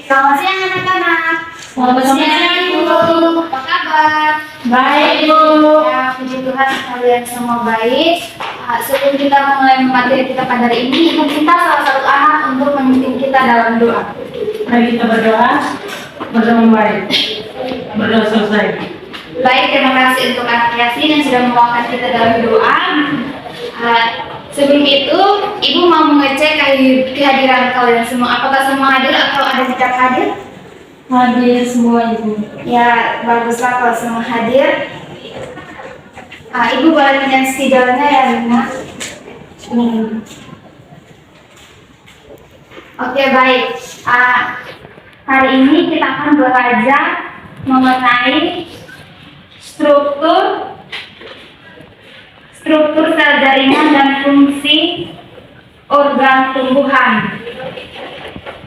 Selamat siang anak-anak. Selamat siang, Ibu. Apa kabar? Baik, Bu. Ya, puji Tuhan kalian semua baik. Sebelum kita mulai materi kita pada hari ini, Ibu minta salah satu anak untuk memimpin kita dalam doa. Mari kita berdoa bersama baik. Berdoa selesai. Baik, terima kasih untuk anak Yasin yang sudah membawakan kita dalam doa. Sebelum itu, Ibu mau mengecek kehadiran kalian semua. Apakah semua hadir atau ada yang tidak hadir? Hadir semua, Ibu. Ya, baguslah kalau semua hadir. Ibu boleh pinjam spidolnya ya, Lina? Oke, baik. Hari ini kita akan belajar mengenai struktur sel jaringan dan fungsi organ tumbuhan.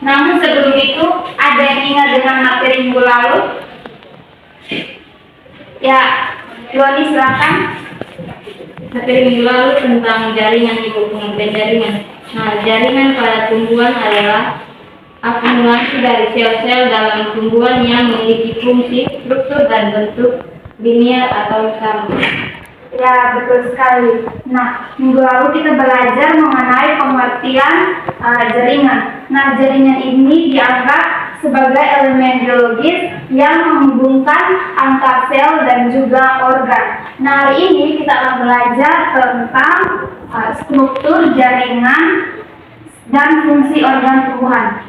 Namun sebelum itu, ada yang ingat dengan materi minggu lalu? Ya, Loni silakan. Materi minggu lalu tentang jaringan, Ibu, pengertian jaringan. Nah, jaringan pada tumbuhan adalah akumulasi dari sel-sel dalam tumbuhan yang memiliki fungsi, struktur, dan bentuk linear atau sama. Ya, betul sekali. Nah, minggu lalu kita belajar mengenai pengertian jaringan. Nah, jaringan ini dianggap sebagai elemen biologis yang menghubungkan antar sel dan juga organ. Nah, hari ini kita akan belajar tentang struktur jaringan dan fungsi organ tumbuhan.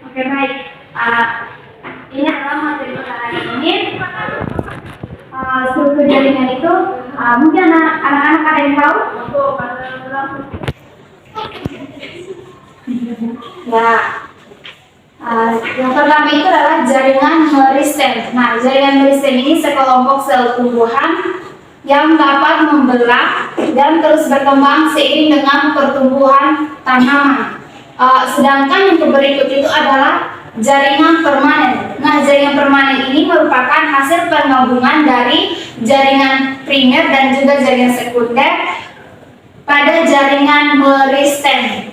Oke, baik. Ini adalah materi pada hari ini. Struktur jaringan itu mungkin anak-anak ada yang tahu? Ya. Yang pertama itu adalah jaringan meristem. Nah, jaringan meristem ini sekelompok sel tumbuhan yang dapat membelah dan terus berkembang seiring dengan pertumbuhan tanaman. Sedangkan yang berikut itu adalah jaringan permanen. Nah, jaringan permanen ini merupakan hasil penggabungan dari jaringan primer dan juga jaringan sekunder pada jaringan meristem.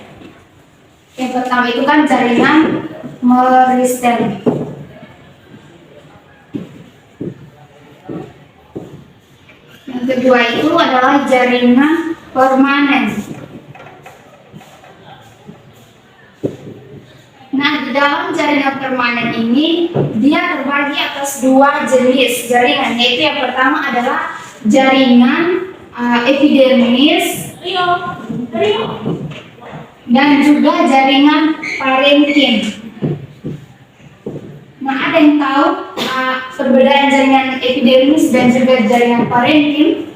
Yang pertama itu kan jaringan meristem. Yang kedua itu adalah jaringan permanen. Nah, di dalam jaringan permanen ini dia terbagi atas dua jenis jaringan, yaitu yang pertama adalah jaringan epidermis dan juga jaringan parenkim. Nah, ada yang tahu perbedaan jaringan epidermis dan juga jaringan parenkim?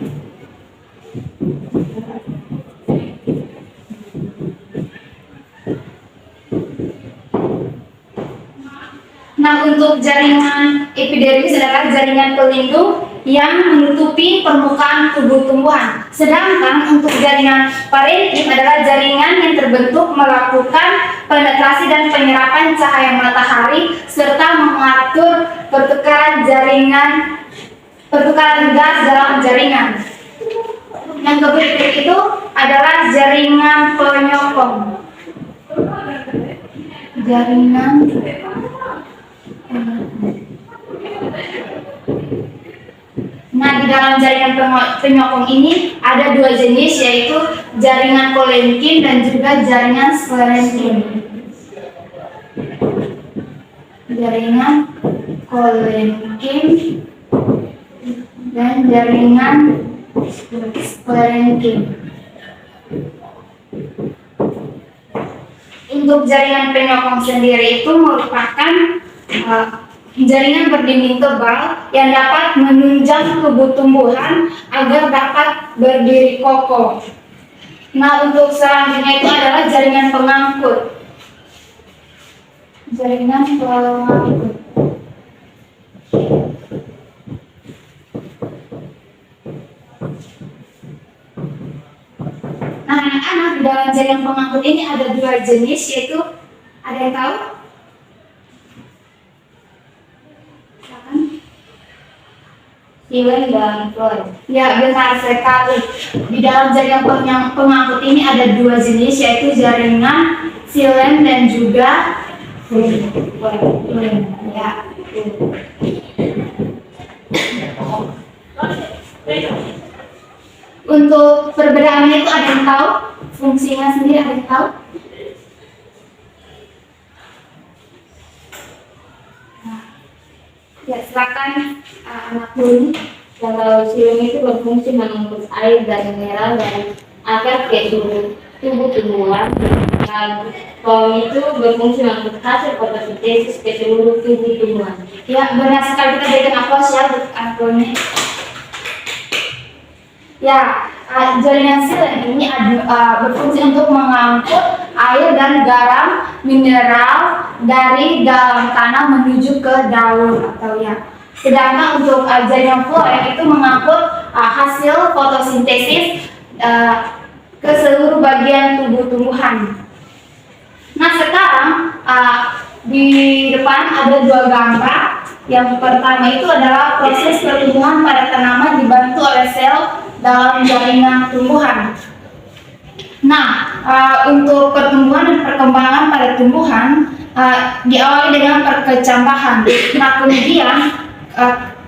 Nah, untuk jaringan epidermis adalah jaringan pelindung yang menutupi permukaan tubuh tumbuhan. Sedangkan untuk jaringan parenkim adalah jaringan yang terbentuk melakukan penetrasi dan penyerapan cahaya matahari serta mengatur pertukaran gas dalam jaringan. Yang berikut itu adalah jaringan penyokong. Jaringan Nah, di dalam jaringan penyokong ini ada dua jenis, yaitu jaringan kolenkin dan juga jaringan sklerenkin. Jaringan kolenkin dan jaringan sklerenkin. Untuk jaringan penyokong sendiri itu merupakan jaringan berdinding tebal yang dapat menunjang tubuh tumbuhan agar dapat berdiri kokoh. Nah, untuk selanjutnya itu adalah jaringan pengangkut. jaringan pengangkut. Nah, anak-anak, di dalam jaringan pengangkut ini ada dua jenis, yaitu ada yang tahu? Silakan. Silen dan fluid. Ya, benar sekali. Di dalam jaringan pengangkut ini ada dua jenis, yaitu jaringan silen dan juga fluid. Ya. Untuk perbedaannya itu ada yang tahu? Fungsinya sendiri ada yang tahu? Ya, silakan anak Bun. Kalau silen itu berfungsi mengangkut air dan mineral dari akar ke tubuh tumbuhan. Dan fluid itu berfungsi mengangkut hasil fotosintesis ke seluruh tubuh tumbuhan. Ya, benar sekali, kita berikan aplaus ya untuk Antoni. Ya, jaringan silen ini berfungsi untuk mengangkut air dan garam mineral dari dalam tanah menuju ke daun atau ya. Sedangkan untuk jaringan fluid itu mengangkut hasil fotosintesis ke seluruh bagian tubuh tumbuhan. Nah, sekarang di depan ada dua gambar. Yang pertama itu adalah proses pertumbuhan pada tanaman dibantu oleh sel dalam jaringan tumbuhan. Nah, untuk pertumbuhan dan perkembangan pada tumbuhan diawali dengan perkecambahan. Nah, kemudian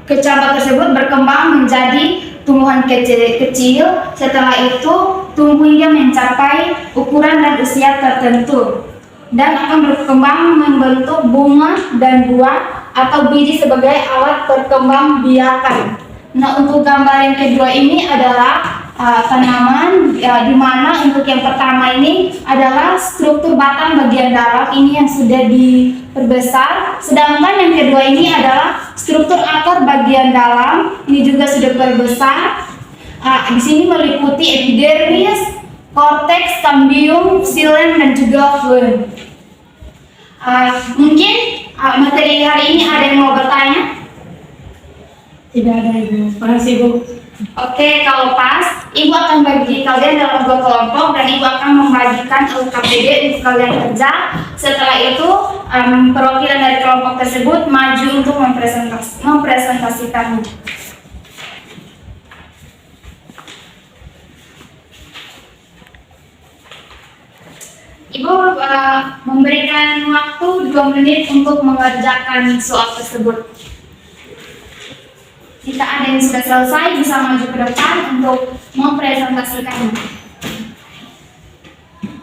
kecambah tersebut berkembang menjadi tumbuhan kecil. Setelah itu tumbuh hingga mencapai ukuran dan usia tertentu dan akan berkembang membentuk bunga dan buah atau biji sebagai alat perkembangbiakan. Nah, untuk gambar yang kedua ini adalah tanaman, di mana untuk yang pertama ini adalah struktur batang bagian dalam ini yang sudah diperbesar, sedangkan yang kedua ini adalah struktur akar bagian dalam ini juga sudah diperbesar. Di sini meliputi epidermis, korteks, kambium, silen dan juga fluid. Mungkin materi hari ini ada yang mau bertanya? Tidak ada, Ibu. Makasih, Ibu. Oke, kalau pas, Ibu akan bagi kalian dalam dua kelompok dan Ibu akan membagikan LKPD untuk kalian kerja. Setelah itu, perwakilan dari kelompok tersebut maju untuk mempresentasikannya. Ibu memberikan waktu 2 menit untuk mengerjakan soal tersebut. Jika ada yang sudah selesai, bisa maju ke depan untuk mempresentasikannya.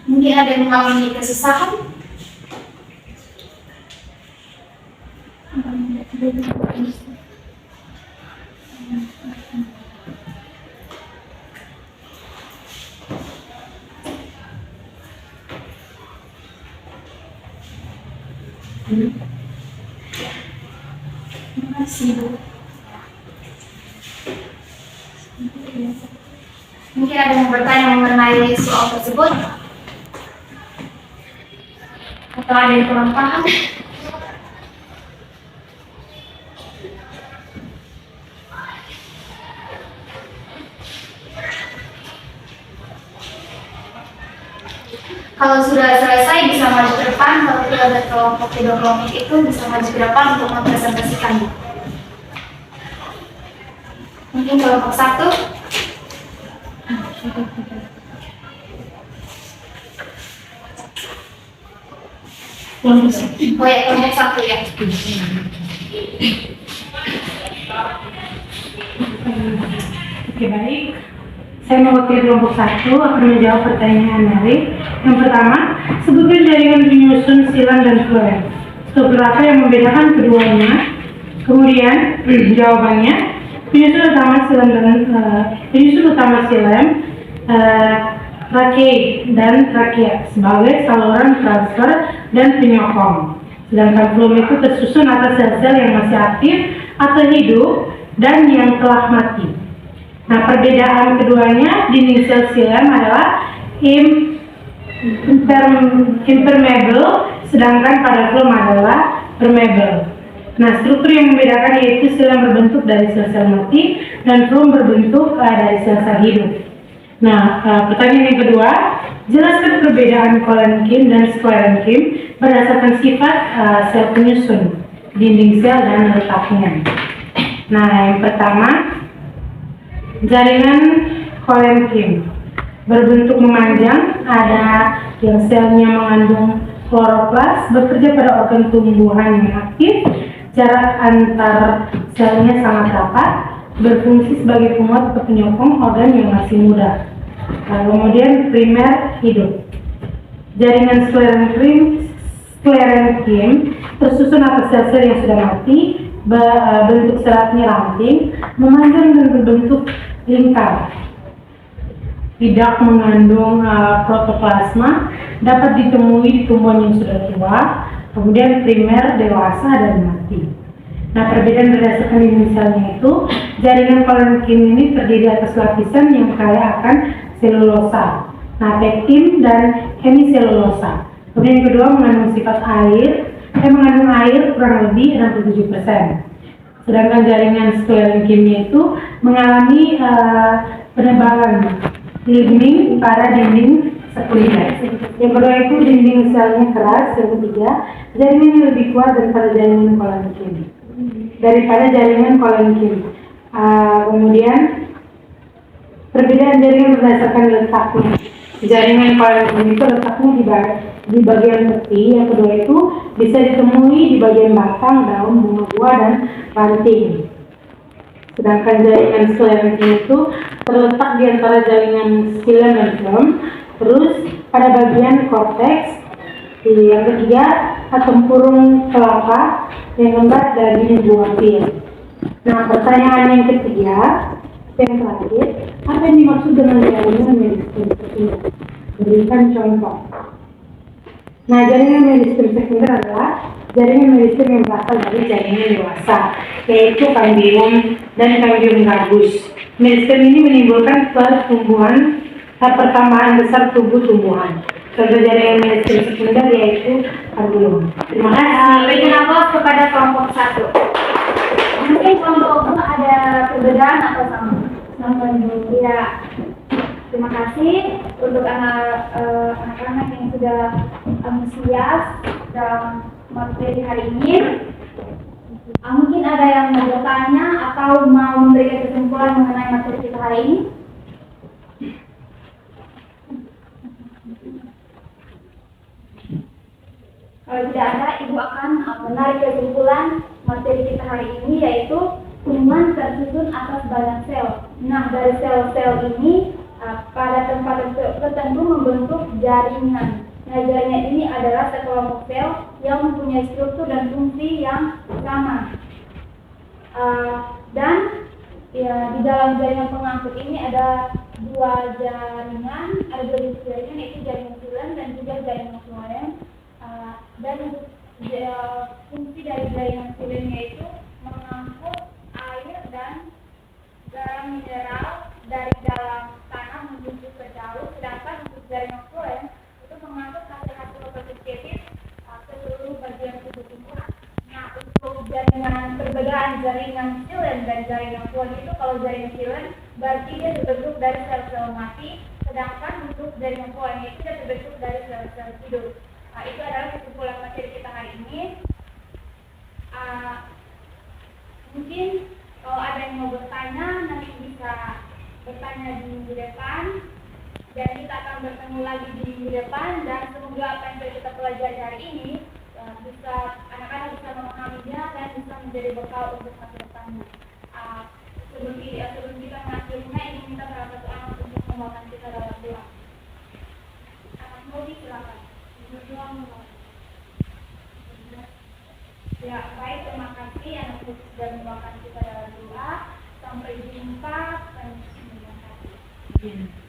Mungkin ada yang mengalami kesusahan. Terima kasih, Bu. Mungkin ada yang bertanya mengenai soal tersebut, atau ada yang kurang paham? Kalau sudah selesai bisa maju ke depan. Kalau tidak ada kelompok kedua kelompok itu bisa maju ke depan untuk mempresentasikannya. Mungkin kelompok 1. Oh ya, kelompok 1 ya. Oke, baik. Saya mewakili kelompok 1 akan menjawab pertanyaan Mary. Yang pertama, sebutkan jaringan penyusun silan dan fluid. Struktur apa yang membedakan keduanya? Kemudian jawabannya, penyusun utama silen trachea dan trachea sebagai saluran transfer dan penyokong. Sedangkan fluid itu tersusun atas sel-sel yang masih aktif atau hidup dan yang telah mati. Nah, perbedaan keduanya, dinding sel silen adalah impermeable, sedangkan pada phloem adalah permeable. Nah, struktur yang membedakan yaitu sel yang berbentuk dari sel-sel mati dan phloem berbentuk dari sel-sel hidup. Nah, pertanyaan yang kedua, jelaskan perbedaan koenkim dan sklerenkim berdasarkan sifat sel penyusun, dinding sel dan letaknya. Nah, yang pertama, jaringan koenkim berbentuk memanjang, ada yang selnya mengandung kloroplas, bekerja pada organ tumbuhan yang aktif, jarak antar selnya sangat rapat, berfungsi sebagai penguat atau penyokong organ yang masih muda. Kemudian primer hidup. Jaringan sklerenkim tersusun atas sel-sel yang sudah mati, bentuk seratnya ramping, memanjang dan berbentuk lingkar. Tidak mengandung protoplasma, dapat ditemui di tumbuhan yang sudah tua, kemudian primer, dewasa, dan mati. Nah, perbedaan berdasarkan dinding selnya itu, jaringan koenkim ini terdiri atas lapisan yang kaya akan selulosa, nah pektin dan hemiselulosa. Kemudian yang kedua mengandung sifat air, mengandung air kurang lebih 67%. Sedangkan jaringan sklerenkim itu mengalami penebalan lignin pada dinding sekunder. Yang kedua itu dinding selnya keras. Yang ketiga, jaringannya lebih kuat daripada jaringan koenkim. Kemudian perbedaan jaringan berdasarkan letaknya. Jaringan koenkim itu letaknya di bagian peti. Yang kedua itu bisa ditemui di bagian batang, daun, bunga buah, dan ranting. Sedangkan jaringan sklerenkim itu terletak di antara jaringan xilem dan phloem, terus pada bagian korteks. Yang ketiga, tempurung kelapa yang lembat dari buah pir. Nah, pertanyaan yang ketiga, yang terakhir, apa yang dimaksud dengan jaringan meristem sekunder? Berikan contoh. Nah, jaringan meristem sekunder adalah jaringan meristem yang berasal dari jaringan dewasa, yaitu cambium dan cambium garbus. Meristem ini menimbulkan pertambahan besar tubuh tumbuhan. Contoh jaringan meristem sekunder yaitu cambium. Terima kasih. Berikan aplaus kepada kelompok 1. Mungkin kelompok 2 ada perbedaan atau sama? Ya. Terima kasih untuk anak-anak yang sudah antusias dalam materi hari ini. Mungkin ada yang mau bertanya atau mau memberikan kesimpulan mengenai materi kita hari ini? Kalau tidak ada, Ibu akan menarik kesimpulan materi kita hari ini, yaitu tumbuhan tersusun atas banyak sel. Nah, dari sel-sel ini pada tempat tertentu membentuk jaringan. Nah, jaringan ini adalah sekelompok sel yang mempunyai struktur dan fungsi yang sama. Dan ya, di dalam jaringan pengangkut ini ada dua jaringan, ada dua jenis jaringan, yaitu jaringan xilem dan juga jaringan phloem. Dan fungsi dari jaringan xilem yaitu mengangkut air dan garam mineral dari dalam tanah menuju ke daun, sedangkan untuk jaringan phloem itu mengangkut hasil-hasil fotosintesis ke seluruh bagian tubuh tumbuhan. Nah, untuk jaringan perbedaan jaringan xilem dan jaringan phloem itu, kalau jaringan xilem berarti dia terbentuk dari sel-sel mati, sedangkan untuk jaringan phloem itu dia terbentuk dari sel-sel hidup. Nah, itu adalah kesimpulan materi kita hari ini. Mungkin kalau ada yang mau bertanya, nanti bisa bertanya di minggu depan. Dan kita akan bertemu lagi di minggu depan. Dan semoga apa yang sudah kita pelajari hari ini bisa anak-anak bisa memahaminya dan bisa menjadi bekal untuk masa depannya. Sebelum kita mengakhirinya, ini minta salah satu anak untuk membawakan kita dalam doa. Anak Modi, silakan. Ya, baik, terima kasih anak Modi sudah membawakan kita dalam doa. Sampai jumpa. Terima kasih.